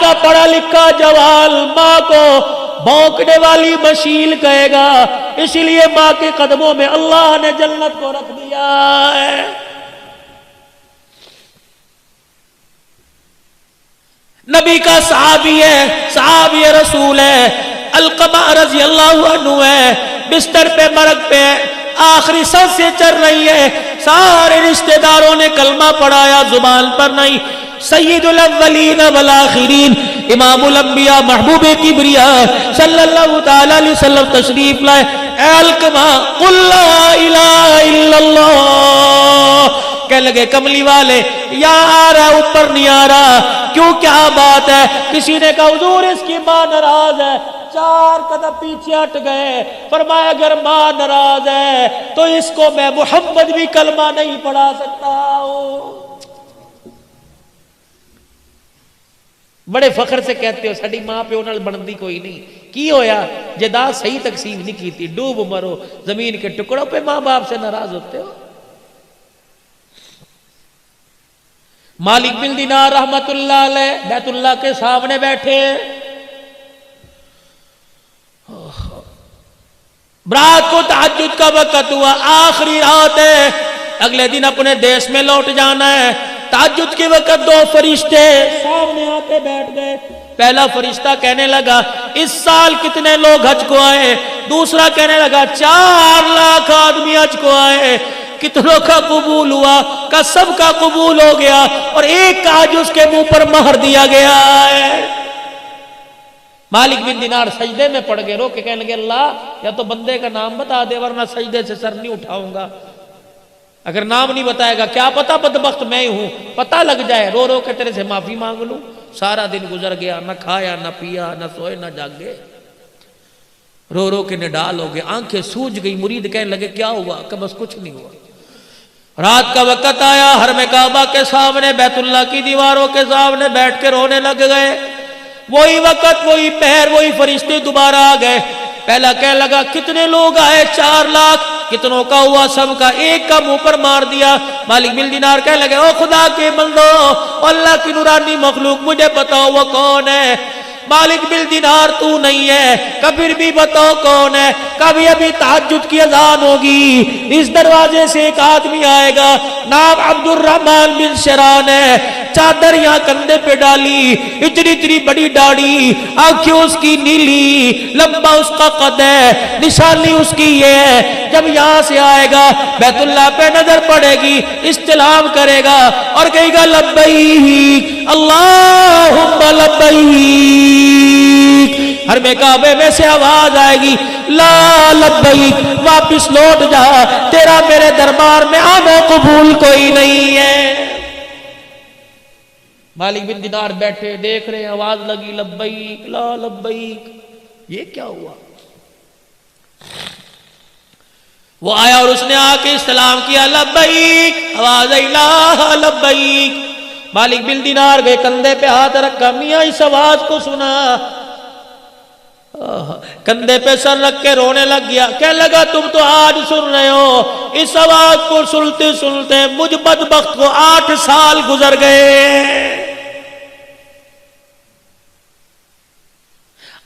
کا پڑھا لکھا جوال ماں کو بھونکنے والی مشیل کہے گا، اس لیے ماں کے قدموں میں اللہ نے جنت کو رکھ دیا ہے۔ نبی کا صحابی ہے، صحابی رسول ہے، علقمہ رضی اللہ عنہ ہے، بستر پہ مرگ پہ آخری سانس سے چل رہی ہے، سارے رشتہ داروں نے کلمہ پڑھایا، زبان پر نہیں۔ سید الاولین والآخرین، امام الانبیاء، محبوب کبریاء صلی اللہ تعالی علیہ وسلم تشریف لائے۔ اے علقمہ قل لا الہ الا اللہ، کہنے لگے کملی والے یہاں آ رہا اوپر نہیں آ رہا، کیوں کیا بات ہے؟ کسی نے کہا حضور اس کی ماں ناراض ہے، 4 قدم پیچھے ہٹ گئے، فرمایا اگر ماں ناراض ہے تو اس کو میں محمد بھی کلمہ نہیں پڑھا سکتا ہوں۔ بڑے فخر سے کہتے ہو ساڈی ماں پیو نال بندی کوئی نہیں، کی ہویا جائیداد صحیح تقسیم نہیں کی تھی، ڈوب مرو زمین کے ٹکڑوں پہ ماں باپ سے ناراض ہوتے ہو۔ مالک بن دینار رحمت اللہ علیہ بیت اللہ کے سامنے بیٹھے، رات کو تہجد کا وقت ہوا، آخری رات ہے، اگلے دن اپنے دیش میں لوٹ جانا ہے۔ تہجد کے وقت 2 فرشتے سامنے آ کے بیٹھ گئے۔ پہلا فرشتہ کہنے لگا اس سال کتنے لوگ حج کو آئے؟ دوسرا کہنے لگا 4 لاکھ آدمی حج کو آئے، کتنوں کا قبول ہوا؟ کا سب کا قبول ہو گیا، اور ایک کا حج اس کے منہ پر مہر دیا گیا ہے۔ مالک بن دینار سجدے میں پڑ گئے، رو کے کہنے لگے اللہ یا تو بندے کا نام بتا دے ورنہ سجدے سے سر نہیں اٹھاؤں گا، اگر نام نہیں بتائے گا کیا پتا بدبخت میں ہی ہوں، پتہ لگ جائے، رو رو کے تیرے سے معافی مانگ لوں۔ سارا دن گزر گیا، نہ کھایا نہ پیا نہ سوئے نہ جاگے، رو رو کے نڈال ہو گئے، آنکھیں سوج گئی۔ مرید کہنے لگے کیا ہوا؟ کہ بس کچھ نہیں ہوا۔ رات کا وقت آیا، حرم کعبہ کے سامنے بیت اللہ کی دیواروں کے سامنے بیٹھ کے رونے لگ گئے۔ وہی وقت وہی پہر وہی فرشتے دوبارہ آ گئے۔ پہلا کہنے لگا کتنے لوگ آئے؟ 4 لاکھ۔ کتنوں کا ہوا؟ سب کا۔ ایک کا منہ پر مار دیا۔ مالک بن دینار کہنے لگے او خدا کے بندو، اللہ کی نورانی مخلوق مجھے بتاؤ وہ کون ہے؟ مالک بن دینار تو نہیں ہے، کبھی بھی بتاؤ کون ہے؟ کبھی ابھی تہجد کی اذان ہوگی، اس دروازے سے ایک آدمی آئے گا، نام عبد الرحمن بن شران ہے، چادر یہاں کندھے پہ ڈالی، اتنی اتنی بڑی داڑھی، آنکھیں اس کی نیلی، لمبا اس کا قد ہے، نشانی اس کی یہ ہے۔ جب یہاں سے آئے گا بیت اللہ پہ نظر پڑے گی، استلام کرے گا اور کہے گا لبیک اللہم لبیک۔ حرم کعبے میں سے آواز آئے گی لا لبیک، واپس لوٹ جا، تیرا میرے دربار میں آنا قبول کوئی نہیں ہے۔ مالک بن دینار بیٹھے دیکھ رہے ہیں، آواز لگی لبیک لا لبیک، یہ کیا ہوا؟ وہ آیا اور اس نے آ کے استلام کیا لبیک، آواز آئی لا لبیک۔ مالک بن دینار گئے، کندھے پہ ہاتھ رکھا، میاں اس آواز کو سنا، کندھے پہ سر رکھ کے رونے لگ گیا۔ کہنے لگا تم تو آج سن رہے ہو، اس آواز کو سنتے سنتے مجھ بدبخت کو 8 سال گزر گئے۔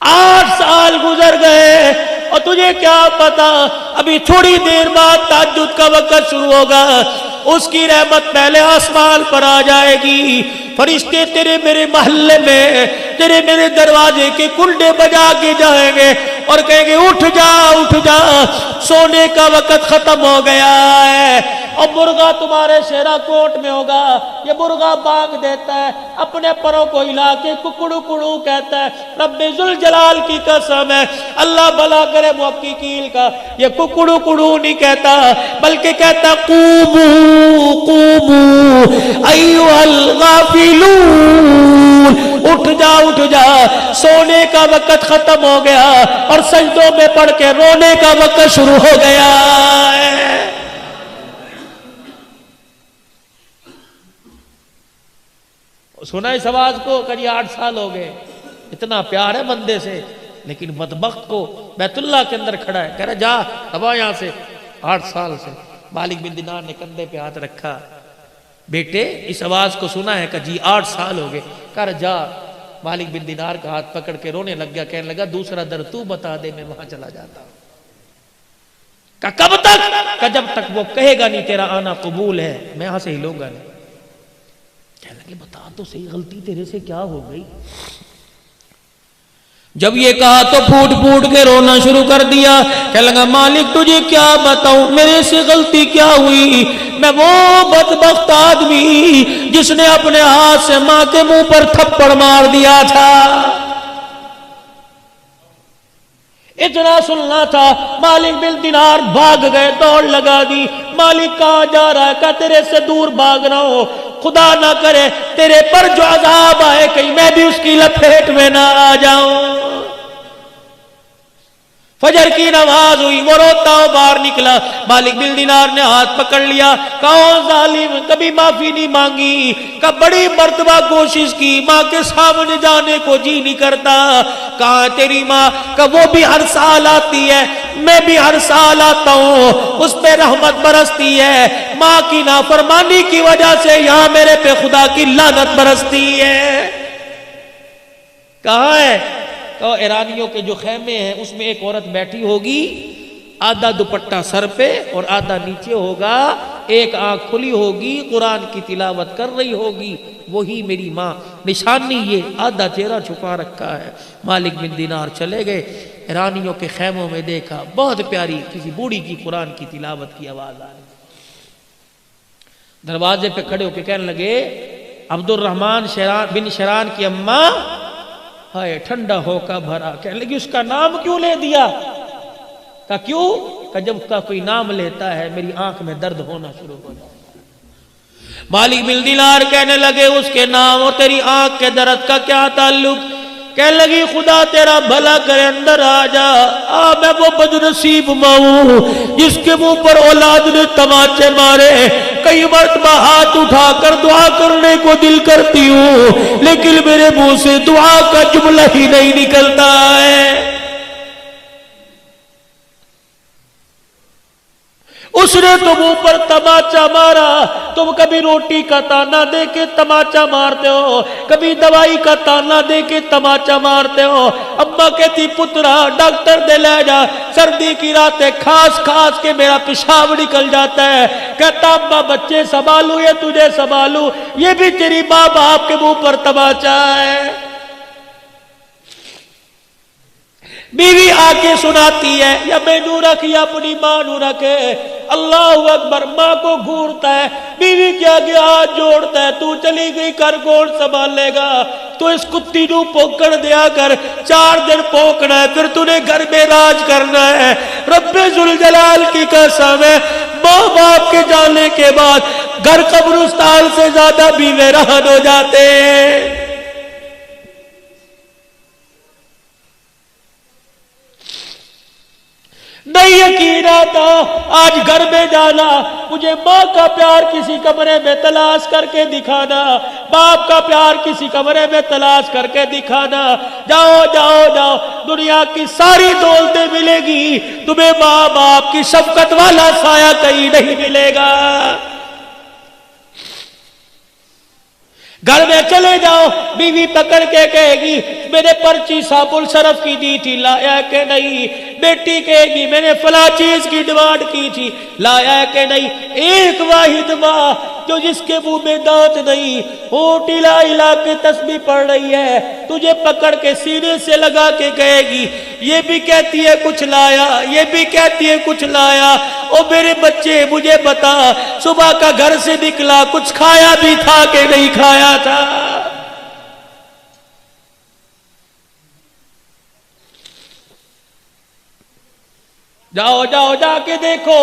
8 سال گزر گئے، اور تجھے کیا پتا ابھی تھوڑی دیر بعد تہجد کا وقت شروع ہوگا، اس کی رحمت پہلے آسمان پر آ جائے گی، فرشتے تیرے میرے محلے میں تیرے میرے دروازے کے کنڈے بجا کے جائیں گے اور کہیں گے اٹھ جا اٹھ جا، سونے کا وقت ختم ہو گیا ہے۔ اور مرغا تمہارے شیرا کوٹ میں ہوگا، یہ مرغا بانگ دیتا ہے، اپنے پروں کو ہلا کے ککڑو کڑو کہتا ہے، رب ذوالجلال کی قسم ہے، اللہ بھلا کرے محققین کا، یہ ککڑو کڑو نہیں کہتا بلکہ کہتا قومو قومو ایھا الغافلون، اٹھ جا، سونے کا وقت ختم ہو گیا اور سجدوں میں پڑھ کے رونے کا وقت شروع ہو گیا ہے۔ سنا اس آواز کو کہ 8 سال ہو گئے، اتنا پیار ہے بندے سے، لیکن بدبخت کو بیت اللہ کے اندر کھڑا ہے، کہہ رہا جا دبا یہاں سے، 8 سال سے۔ مالک بن دینار نے کندھے پہ ہاتھ رکھا، بیٹے اس آواز کو سنا ہے کہ جی 8 سال ہو گئے، کہہ رہا جا مالک بن دینار کا ہاتھ پکڑ کے رونے لگ گیا، کہنے لگا دوسرا در تو بتا دے میں وہاں چلا جاتا ہوں۔ کہا کب تک؟ کہا جب تک وہ کہے گا نہیں تیرا آنا قبول ہے، میں یہاں سے ہلوں گا نہیں۔ کہنے لگے بتا تو صحیح غلطی تیرے سے کیا ہو گئی؟ جب یہ کہا تو پھوٹ پھوٹ کے رونا شروع کر دیا، کہنے لگا مالک تجھے کیا بتاؤں میرے سے غلطی کیا ہوئی؟ میں وہ بدبخت آدمی جس نے اپنے ہاتھ سے ماں کے منہ پر تھپڑ مار دیا تھا۔ اتنا سننا تھا، مالک بن دینار بھاگ گئے، دوڑ لگا دی۔ مالک کہاں جا رہا ہے؟ کہا تیرے سے دور بھاگ رہا ہوں، خدا نہ کرے تیرے پر جو عذاب آئے کہیں میں بھی اس کی لپیٹ میں نہ آ جاؤں۔ فجر کی نماز ہوئی، وہ روتا ہو باہر نکلا، مالک بن دینار نے ہاتھ پکڑ لیا، کہا ظالم کبھی معافی نہیں مانگی، کہا بڑی مرتبہ کوشش کی، ماں کے سامنے جانے کو جی نہیں کرتا۔ کہا تیری ماں؟ کہا وہ بھی ہر سال آتی ہے، میں بھی ہر سال آتا ہوں، اس پہ رحمت برستی ہے، ماں کی نافرمانی کی وجہ سے یہاں میرے پہ خدا کی لعنت برستی ہے۔ کہاں ہے؟ ایرانیوں کے جو خیمے ہیں اس میں ایک عورت بیٹھی ہوگی، آدھا دوپٹہ سر پہ اور آدھا نیچے ہوگا، ایک آنکھ کھلی ہوگی، قرآن کی تلاوت کر رہی ہوگی، وہی میری ماں۔ نشانی یہ آدھا چہرہ چھپا رکھا ہے۔ مالک بن دینار چلے گئے، ایرانیوں کے خیموں میں دیکھا بہت پیاری کسی بوڑھی کی قرآن کی تلاوت کی آواز آ رہی۔ دروازے پہ کھڑے ہو کے کہنے لگے عبد الرحمن بن شران کی اماں، ہائے ٹھنڈا ہو کا بھرا۔ کہنے لگی اس کا نام کیوں لے دیا؟ کہا کیوں؟ کہا جب کا کوئی نام لیتا ہے میری آنکھ میں درد ہونا شروع ہو جاتا ہے۔ مالک بن دینار کہنے لگے اس کے نام اور تیری آنکھ کے درد کا کیا تعلق؟ کہنے لگی خدا تیرا بھلا کرے اندر آ جا، میں وہ بدنصیب ماں ہوں جس کے منہ پر اولاد نے تماچے مارے، کئی مرتبہ ہاتھ اٹھا کر دعا کرنے کو دل کرتی ہوں لیکن میرے منہ سے دعا کا جملہ ہی نہیں نکلتا ہے۔ اس نے تو منہ پر تماچا مارا، تم کبھی روٹی کا تانا دے کے تماچا مارتے ہو، کبھی دوائی کا تانا دے کے تماچا مارتے ہو۔ اماں کہتی پترا ڈاکٹر دے لے جا، سردی کی راتیں کھاس کھاس کے میرا پیشاب نکل جاتا ہے۔ کہتا اماں بچے سنبھالوں یا تجھے سنبھالوں؟ یہ بھی تیری ماں باپ کے منہ پر تماچا ہے۔ بیوی آ کے سناتی ہے یا میں نو رکھ یا اپنی ماں نو رکھے، اللہ اکبر، ماں کو گھورتا ہے، بیوی کے آگے ہاتھ جوڑتا ہے، تو چلی گئی کر کون سنبھالے گا؟ تو اس کتی نو پوکڑ دیا کر، 4 دن پوکنا ہے پھر تو نے گھر میں راج کرنا ہے۔ رب ذوالجلال کی قسم ہے، ماں باپ کے جانے کے بعد گھر قبرستان سے زیادہ بھی ویران ہو جاتے ہیں۔ نہیں یقین آتا آج گھر میں جانا، مجھے ماں کا پیار کسی کمرے میں تلاش کر کے دکھانا، باپ کا پیار کسی کمرے میں تلاش کر کے دکھانا۔ جاؤ جاؤ جاؤ، دنیا کی ساری دولتیں ملے گی، تمہیں ماں باپ کی شفقت والا سایہ کہیں نہیں ملے گا۔ گھر میں چلے جاؤ، بیوی پکڑ کے کہے گی میں نے پرچی صابن صرف کی دی تھی، لایا کہ نہیں؟ بیٹی کہے گی میں نے فلاں چیز کی ڈیمانڈ کی تھی، لایا کہ نہیں؟ ایک واحد ماں جو جس کے منہ میں دانت نہیں، ہونٹ ہلا ہلا کے تسبیح پڑھ رہی ہے، تجھے پکڑ کے سینے سے لگا کے کہے گی یہ بھی کہتی ہے کچھ لایا، یہ بھی کہتی ہے کچھ لایا۔ او میرے بچے مجھے بتا، صبح کا گھر سے نکلا کچھ کھایا بھی تھا کہ نہیں کھایا تھا؟ جاؤ جاؤ جا کے دیکھو،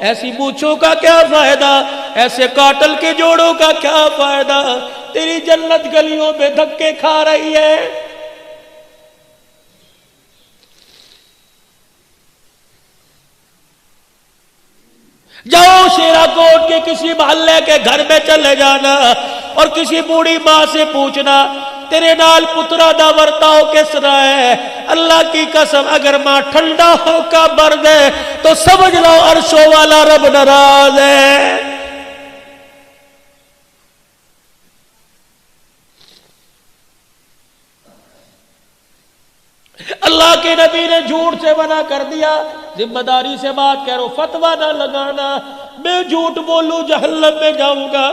ایسی مونچھوں کا کیا فائدہ، ایسے کاٹل کے جوڑوں کا کیا فائدہ، تیری جنت گلیوں میں دھکے کھا رہی ہے۔ جاؤ شیرا کوٹ کے کسی محلے کے گھر میں چلے جانا اور کسی بوڑھی ماں سے پوچھنا تیرے نال پترا دا ورتاؤ کس طرح ہے؟ اللہ کی قسم اگر ماں ٹھنڈا ہو کا بر دے تو سمجھ لو عرشوں والا رب ناراض ہے۔ کے نبی نے جھوٹ سے منع کر دیا. ذمہ داری سے بات کہہ رہا ہوں, فتویٰ نہ لگانا. میں جھوٹ بولوں جہنم میں جاؤں گا,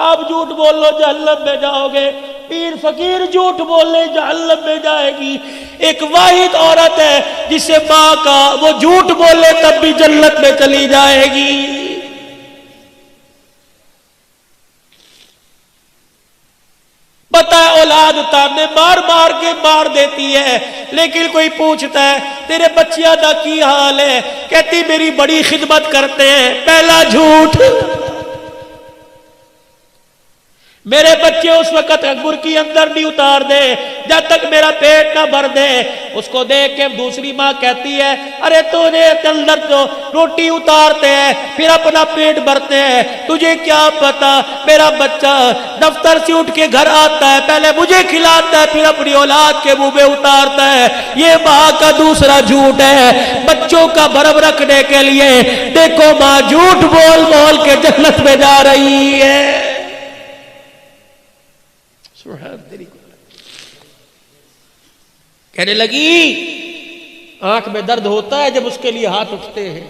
آپ جھوٹ بولو جہنم میں جاؤ گے. پیر فقیر جھوٹ بولے جہنم میں جائے گی. ایک واحد عورت ہے جسے ماں کا وہ جھوٹ بولے تب بھی جنت میں چلی جائے گی. پتہ ہے اولاد تانے مار مار کے مار دیتی ہے, لیکن کوئی پوچھتا ہے تیرے بچیاں دا کی حال ہے, کہتی میری بڑی خدمت کرتے ہیں. پہلا جھوٹ. میرے بچے اس وقت برکی اندر نہیں اتار دے جب تک میرا پیٹ نہ بھر دے. اس کو دیکھ کے دوسری ماں کہتی ہے ارے تجھے اندر تو روٹی اتارتے ہیں پھر اپنا پیٹ بھرتے ہیں, تجھے کیا پتا میرا بچہ دفتر سے اٹھ کے گھر آتا ہے پہلے مجھے کھلاتا ہے پھر اپنی اولاد کے منہ میں اتارتا ہے. یہ ماں کا دوسرا جھوٹ ہے بچوں کا بھرم رکھنے کے لیے. دیکھو ماں جھوٹ بول بول کے جنت میں جا رہی ہے. کہنے لگی آنکھ میں درد ہوتا ہے جب اس کے لیے ہاتھ اٹھتے ہیں.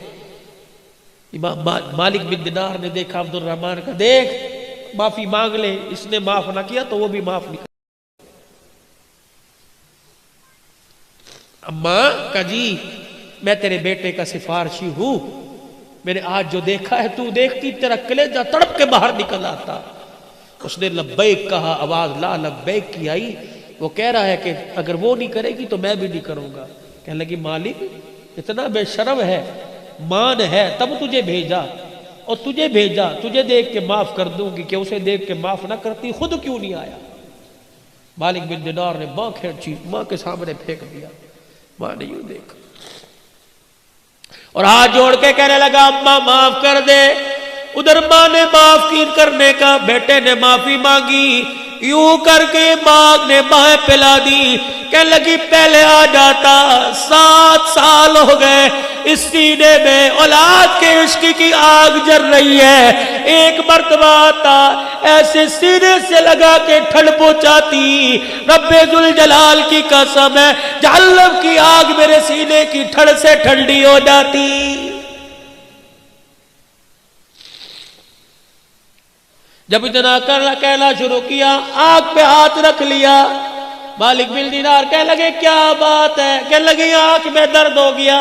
امام مالک بن دینار نے دیکھا عبد الرحمن کا, دیکھ معافی مانگ لے, اس نے معاف نہ کیا تو وہ بھی معاف نہیں کر. اماں کا جی میں تیرے بیٹے کا سفارشی ہوں, میں نے آج جو دیکھا ہے تو دیکھتی تیرا کلیجہ تڑپ کے باہر نکل آتا. اس نے لبیک کہا, آواز لا لبیک کی آئی. وہ کہہ رہا ہے کہ اگر وہ نہیں کرے گی تو میں بھی نہیں کروں گا. کہنے لگی مالک اتنا بے شرم ہے, مان ہے تب تجھے بھیجا, اور تجھے بھیجا تجھے دیکھ کے معاف کر دوں گی, کہ اسے دیکھ کے معاف نہ کرتی خود کیوں نہیں آیا. مالک بن دینار نے ماں کھینچی, ماں کے سامنے پھینک دیا. ماں نے یوں دیکھا اور ہاتھ جوڑ کے کہنے لگا اماں معاف کر دے. ادھر ماں نے معاف کرنے کا, بیٹے نے معافی مانگی, یوں کر کے ماں نے بائیں پلا دی. کہنے لگی پہلے آ جاتا, 7 سال ہو گئے اس سینے میں اولاد کے عشق کی آگ جل رہی ہے. ایک مرتبہ آتا ایسے سینے سے لگا کے ٹھنڈ پہنچاتی. رب ذوالجلال کی قسم ہے جہنم کی آگ میرے سینے کی ٹھنڈ سے ٹھنڈی ہو جاتی. جب اتنا کہنا شروع کیا آنکھ پہ ہاتھ رکھ لیا. مالک بن دینار کہنے لگے کیا بات ہے, کہنے لگے آنکھ میں درد ہو گیا.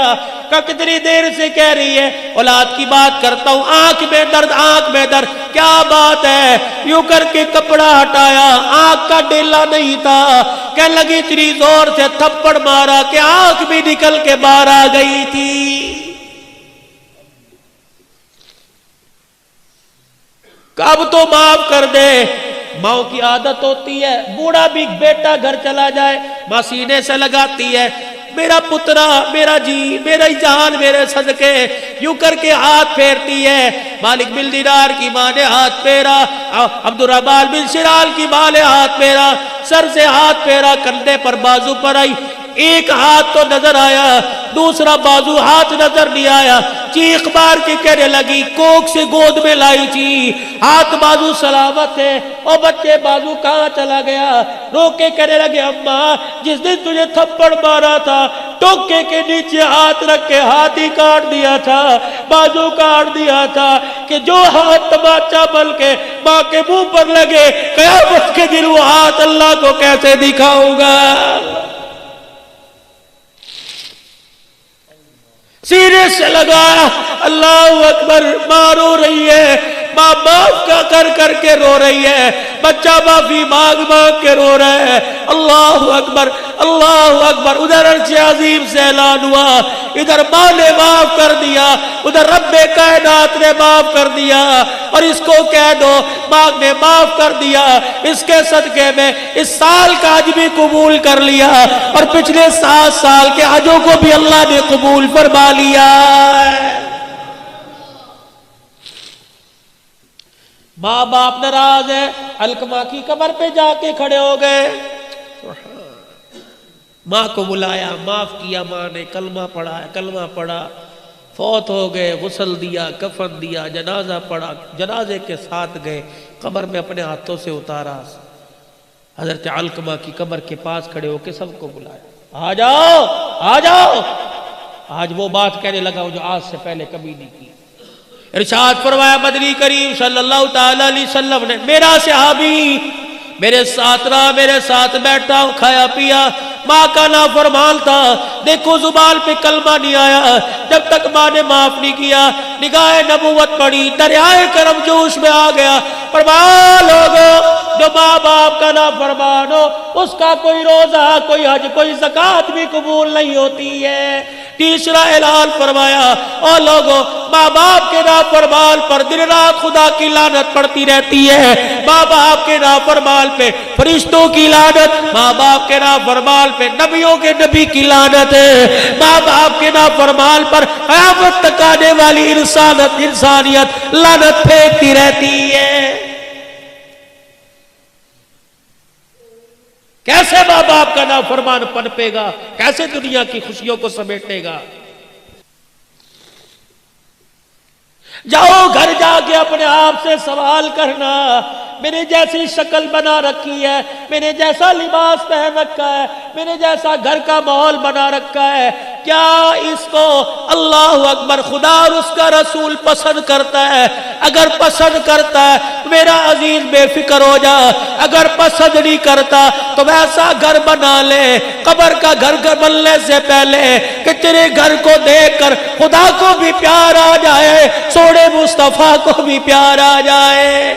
کہ کتنی دیر سے کہہ رہی ہے اولاد کی بات کرتا ہوں, آنکھ میں درد آنکھ میں درد, کیا بات ہے. یوں کر کے کپڑا ہٹایا, آنکھ کا ڈیلا نہیں تھا. کہنے لگی اتنی زور سے تھپڑ مارا کہ آنکھ بھی نکل کے باہر آ گئی تھی. اب تو معاف کر دے. ماں کی عادت ہوتی ہے, بوڑھا بھی بیٹا گھر چلا جائے ماں سینے سے لگاتی ہے, میرا پترا میرا جی میرا جان میرے صدقے, یوں کر کے ہاتھ پھیرتی ہے. مالک بن دینار کی ماں نے ہاتھ پھیرا, عبد الرحمن بن شرال کی ماں نے ہاتھ پھیرا, سر سے ہاتھ پھیرا, کندھے پر بازو پر آئی. ایک ہاتھ تو نظر آیا, دوسرا بازو ہاتھ نظر نہیں آیا. چیخ مار کے کہنے لگی کوک سے گود میں لائی تھی, ہاتھ بازو سلامت ہے, اور بچے بازو کہاں چلا گیا. رو کے کہنے لگے اماں جس دن تجھے تھپڑ مارا تھا ٹوکے کے نیچے ہاتھ رکھ کے ہاتھ ہی کاٹ دیا تھا, بازو کاٹ دیا تھا, کہ جو ہاتھ تماچا بل کے ماں کے منہ پر لگے قیامت کے دن وہ ہاتھ اللہ کو کیسے دکھاؤں گا. سینے سے لگایا, اللہ اکبر. ماں رو رہی ہے, ماں معاف کا کر کے رو رہی ہے, بچہ معافی مانگ مانگ کے رو رہا ہے. اللہ اکبر اللہ اکبر. ادھر عرش عظیم سے اعلان ہوا, ادھر ماں نے معاف کر دیا, ادھر رب کائنات نے معاف کر دیا. اور اس کو کہہ دو ماں نے معاف کر دیا, اس کے صدقے میں اس سال کا حج بھی قبول کر لیا, اور پچھلے 7 سال کے حجوں کو بھی اللہ نے قبول فرما لیا. ماں باپ ناراض ہے, علقمہ کی قبر پہ جا کے کھڑے ہو گئے, ماں کو بلایا, معاف کیا. ماں نے کلمہ پڑھا, کلمہ پڑھا, فوت ہو گئے, غسل دیا, کفن دیا, جنازہ پڑھا, جنازے کے ساتھ گئے, قبر میں اپنے ہاتھوں سے اتارا. حضرت علقمہ کی قبر کے پاس کھڑے ہو کے سب کو بلایا. آ جاؤ آ جاؤ. آج وہ بات کہنے لگا جو آج سے پہلے کبھی نہیں کی. ارشاد فرمایا مدنی کریم صلی اللہ تعالی علیہ وسلم نے میرا صحابی میرے ساتھ رہا, میرے ساتھ بیٹھا, کھایا پیا, ماں کا نافرمان تھا, دیکھو زبان پہ کلمہ نہیں آیا جب تک ماں نے معاف نہیں کیا. نگاہ نبوت پڑی, دریائے کرم جوش میں آ گیا. فرمایا لوگو جو ماں باپ کا نافرمان ہو اس کا کوئی روزہ, کوئی حج, کوئی زکوٰۃ بھی قبول نہیں ہوتی ہے. تیسرا اعلان فرمایا او لوگو ماں باپ کے نافرمان پر دن رات خدا کی لعنت پڑتی رہتی ہے. ماں باپ کے نافرمان پہ فرشتوں کی لعنت, ماں باپ کے نافرمان پہ نبیوں کے نبی کی لعنت ہے. ماں باپ کے نافرمان پر قیامت تک آنے والی انسانیت لعنت پھینکتی رہتی ہے. کیسے ماں باپ کا نافرمان پنپے گا, کیسے دنیا کی خوشیوں کو سمیٹے گا. جاؤ گھر جا کے اپنے آپ سے سوال کرنا, میں نے جیسی شکل بنا رکھی ہے, میں نے جیسا لباس پہن رکھا ہے, میں نے جیسا گھر کا ماحول بنا رکھا ہے, کیا اس کو اللہ اکبر خدا اور اس کا رسول پسند کرتا ہے؟ اگر پسند کرتا ہے میرا عزیز بے فکر ہو جا, اگر پسند نہیں کرتا تو ویسا گھر بنا لے قبر کا گھر بننے سے پہلے کہ تیرے گھر کو دیکھ کر خدا کو بھی پیار آ جائے, سوڑے مصطفیٰ کو بھی پیار آ جائے.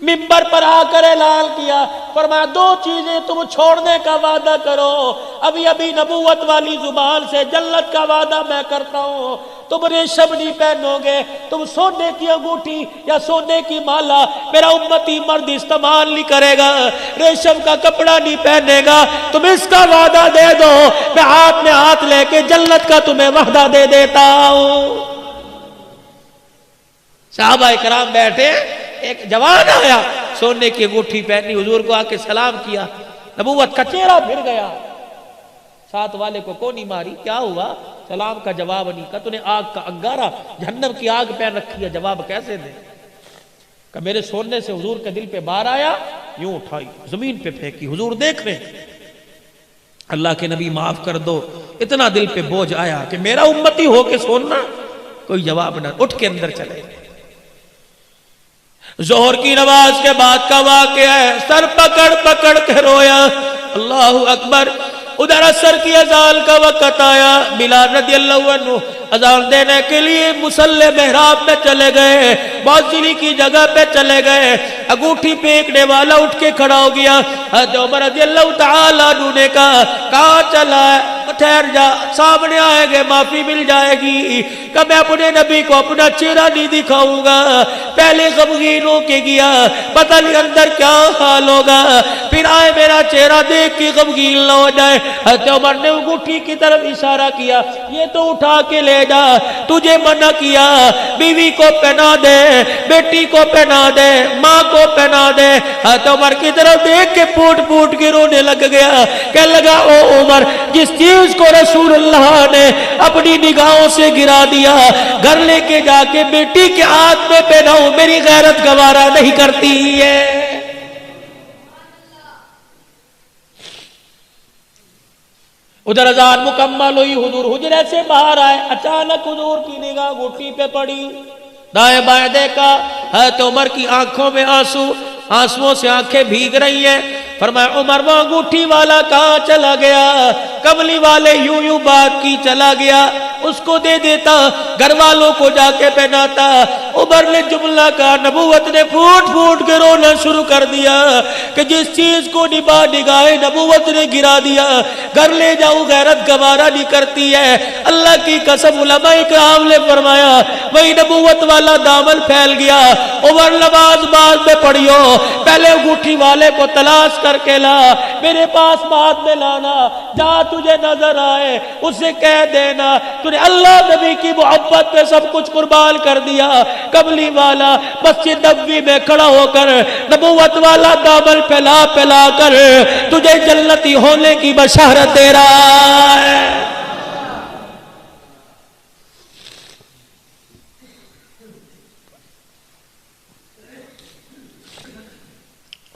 منبر پر آ کر اعلان کیا, فرمایا دو چیزیں تم چھوڑنے کا وعدہ کرو. ابھی ابھی نبوت والی زبان سے جنت کا وعدہ میں کرتا ہوں, تم ریشم نہیں پہنو گے, تم سونے کی انگوٹھی یا سونے کی مالا میرا امتی مرد استعمال نہیں کرے گا, ریشم کا کپڑا نہیں پہنے گا. تم اس کا وعدہ دے دو, میں ہاتھ لے کے جنت کا تمہیں وعدہ دے دیتا ہوں. صحابہ کرام بیٹھے, ایک جوان آیا سونے کی انگوٹھی پہنی, حضور کو آ کے سلام کیا, نبوت کا چہرہ پھر گیا. ساتھ والے کو کونی ماری, کیا ہوا؟ سلام کا جواب نہیں. کہا تو نے آگ کا انگارہ جہنم کی آگ پہن رکھی ہے, جواب کیسے دے؟ کہ میرے سونے سے حضور کے دل پہ بار آیا, یوں اٹھائی زمین پہ پھینکی, حضور دیکھ رہے اللہ کے نبی معاف کر دو, اتنا دل پہ بوجھ آیا کہ میرا امتی ہو کے سوننا, کوئی جواب نہ, اٹھ کے اندر چلے. ظہر کی نماز کے بعد کا واقعہ ہے, سر پکڑ پکڑ کے رویا, اللہ اکبر. ادھر عصر کی اذان کا وقت آیا, بلال رضی اللہ عنہ اذان دینے کے لیے مصلی محراب میں چلے گئے, مؤذنی کی جگہ پہ چلے گئے. انگوٹھی پھینکنے والا اٹھ کے کھڑا ہو گیا. حضرت عمر رضی اللہ تعالیٰ عنہ نے کہا چلا ہے, ٹھہر جا, سامنے آئے گے معافی مل جائے گی. کہ میں اپنے نبی کو اپنا چہرہ نہیں دکھاؤں گا, پہلے غمگین ہو کے گیا, پتہ نہیں اندر کیا حال ہوگا, پھر آئے میرا چہرہ دیکھ کے غمگین نہ ہو جائے. حضرت عمر نے انگوٹھی کی طرف اشارہ کیا, یہ تو اٹھا کے لے جا, تجھے منع کیا, بیوی کو پہنا دے, بیٹی کو پہنا دے, ماں کو پہنا دے. حضرت عمر کی طرف دیکھ کے پھوٹ پھوٹ کے رونے لگ گیا, کہنے لگا او عمر, جس چیز کو رسول اللہ نے اپنی نگاہوں سے گرا دیا, گھر لے کے جا کے بیٹی کے ہاتھ میں پہناؤں, میری غیرت گوارا نہیں کرتی ہے. ادھر اذان مکمل ہوئی, حضور حجرے سے باہر آئے, اچانک حضور کی نگاہ گھٹی پہ پڑی, دائیں بائیں دیکھا, حضرت عمر کی آنکھوں میں آنسو, آنسوؤں سے آنکھیں بھیگ رہی ہیں. فرمایا عمر وہ انگوٹھی والا کہاں چلا گیا؟ کملی والے یوں بات کی چلا گیا, اس کو دے دیتا, گھر والوں کو جا کے پہناتا. عمر نے جملہ کہا, نبوت نے پھوٹ پھوٹ کے رونا شروع کر دیا کہ جس چیز کو نگاہ نبوت نے گرا دیا, گھر لے جاؤں غیرت گوارا نہیں کرتی ہے. اللہ کی قسم علماء کرام نے فرمایا وہی نبوت والا دامن پھیل گیا. عمر نماز بعد میں پڑھیو, پہلے انگوٹھی والے کو تلاش کر کے لا, میرے پاس بعد میں لانا, جہاں تجھے نظر آئے اسے کہہ دینا تو نے اللہ نبی کی محبت پہ سب کچھ قربان کر دیا. کملی والا مسجد نبوی میں کھڑا ہو کر نبوت والا دامن پھیلا کر تجھے جنتی ہونے کی بشارت دے رہا ہے.